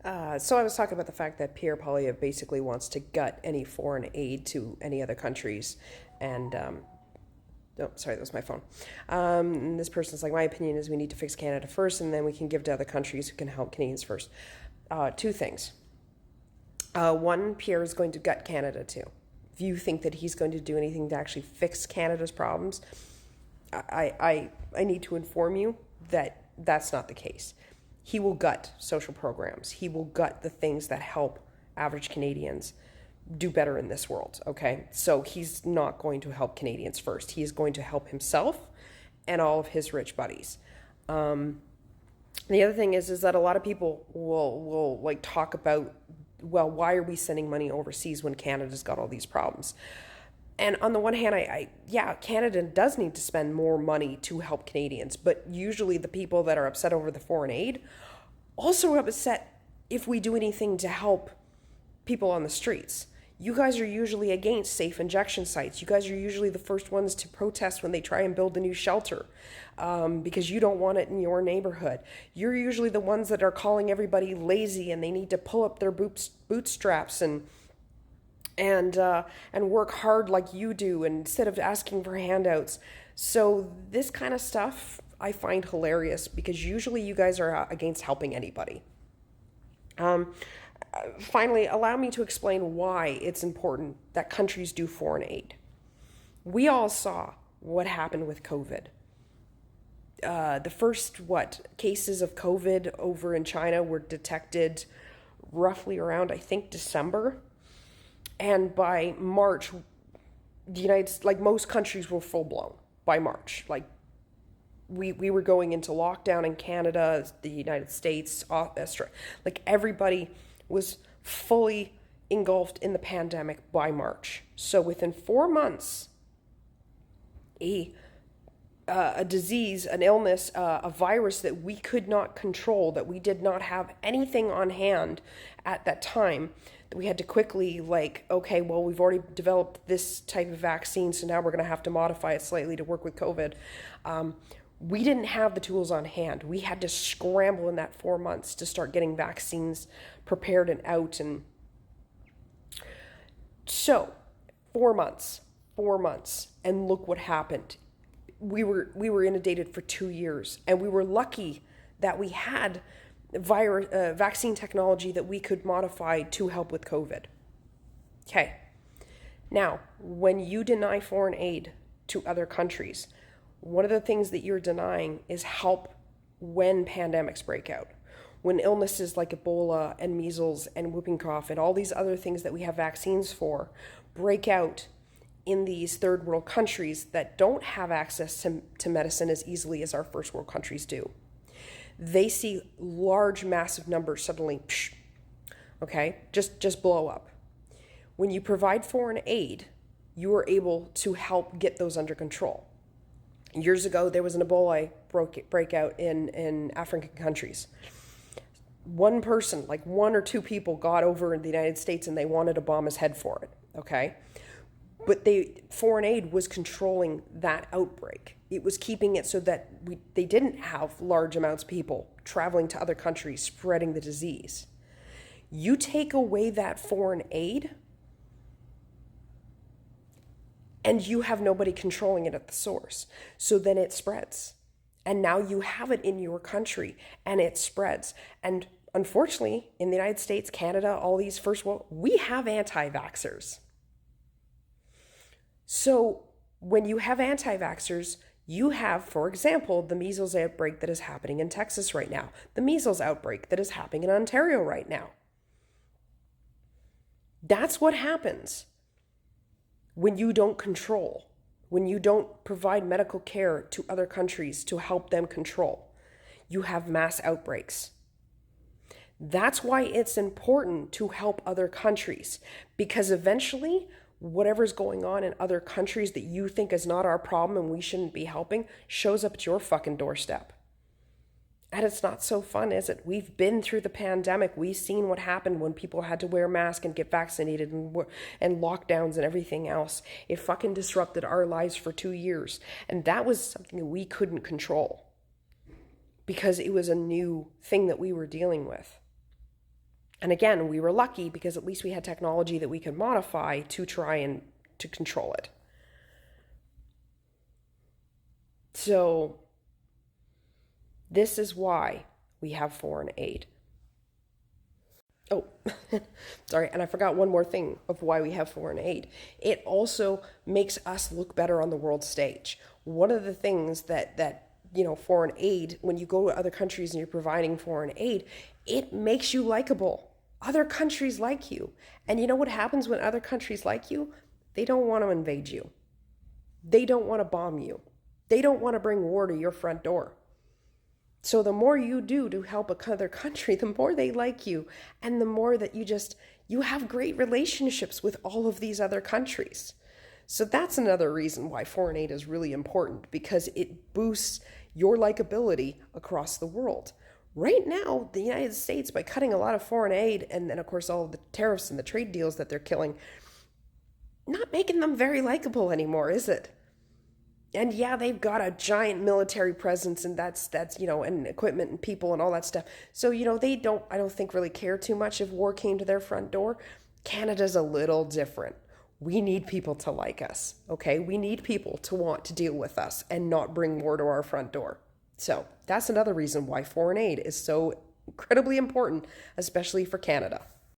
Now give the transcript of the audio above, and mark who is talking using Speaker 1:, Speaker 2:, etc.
Speaker 1: So I was talking about the fact that Pierre Poilievre basically wants to gut any foreign aid to any other countries. And, oh, sorry, that was my phone. And this person's like, my opinion is we need to fix Canada first, and then we can give to other countries who can help Canadians first. Two things. One, Pierre is going to gut Canada too. If you think that he's going to do anything to actually fix Canada's problems, I need to inform you that that's not the case. He will gut social programs. He will gut the things that help average Canadians do better in this world, okay? So he's not going to help Canadians first. He is going to help himself and all of his rich buddies. The other thing is that a lot of people will like talk about, well, why are we sending money overseas when Canada's got all these problems? And on the one hand, yeah, Canada does need to spend more money to help Canadians, but usually the people that are upset over the foreign aid also are upset if we do anything to help people on the streets. You guys are usually against safe injection sites. You guys are usually the first ones to protest when they try and build a new shelter because you don't want it in your neighborhood. You're usually the ones that are calling everybody lazy and they need to pull up their bootstraps and work hard like you do instead of asking for handouts. So this kind of stuff I find hilarious because usually you guys are against helping anybody. Finally, allow me to explain why it's important that countries do foreign aid. We all saw what happened with COVID. The first, cases of COVID over in China were detected roughly around, I think, December. And by March, most countries were full blown by March. Like we were going into lockdown in Canada, the United States, Australia. Like everybody was fully engulfed in the pandemic by March. So within 4 months, a disease, an illness, a virus that we could not control, that we did not have anything on hand at that time, that we had to quickly okay, well, we've already developed this type of vaccine, so now we're going to have to modify it slightly to work with COVID. We didn't have the tools on hand. We had to scramble in that 4 months to start getting vaccines prepared and out. And so 4 months, and look what happened. We were inundated for 2 years, and we were lucky that we had vaccine technology that we could modify to help with COVID. Okay. Now, when you deny foreign aid to other countries, one of the things that you're denying is help when pandemics break out. When illnesses like Ebola and measles and whooping cough and all these other things that we have vaccines for break out in these third world countries that don't have access to medicine as easily as our first world countries do. They see large, massive numbers suddenly, just blow up. When you provide foreign aid, you are able to help get those under control. Years ago, there was an Ebola breakout in African countries. One person, one or two people got over in the United States and they wanted to bomb his head for it, okay? But foreign aid was controlling that outbreak. It was keeping it so that they didn't have large amounts of people traveling to other countries spreading the disease. You take away that foreign aid, and you have nobody controlling it at the source. So then it spreads. And now you have it in your country, and it spreads. And unfortunately, in the United States, Canada, all these first world, we have anti-vaxxers. So when you have anti-vaxxers, you have, for example, the measles outbreak that is happening in Texas right now, the measles outbreak that is happening in Ontario right now. That's what happens when you don't control, when you don't provide medical care to other countries to help them control. You have mass outbreaks. That's why it's important to help other countries, because eventually whatever's going on in other countries that you think is not our problem and we shouldn't be helping shows up at your fucking doorstep. And it's not so fun, is it? We've been through the pandemic. We've seen what happened when people had to wear masks and get vaccinated and lockdowns and everything else. It fucking disrupted our lives for 2 years. And that was something that we couldn't control because it was a new thing that we were dealing with. And again, we were lucky because at least we had technology that we could modify to try and to control it. So this is why we have foreign aid. Oh, sorry, and I forgot one more thing of why we have foreign aid. It also makes us look better on the world stage. One of the things that foreign aid, when you go to other countries and you're providing foreign aid, it makes you likable. Other countries like you. And you know what happens when other countries like you? They don't want to invade you. They don't want to bomb you. They don't want to bring war to your front door. So the more you do to help another country, the more they like you, and the more that you have great relationships with all of these other countries. So that's another reason why foreign aid is really important, because it boosts your likability across the world. Right now, the United States, by cutting a lot of foreign aid, and then of course all of the tariffs and the trade deals that they're killing, not making them very likable anymore, is it? And yeah, they've got a giant military presence, and that's and equipment and people and all that stuff. So, they I don't think really care too much if war came to their front door. Canada's a little different. We need people to like us, okay? We need people to want to deal with us and not bring war to our front door. So that's another reason why foreign aid is so incredibly important, especially for Canada.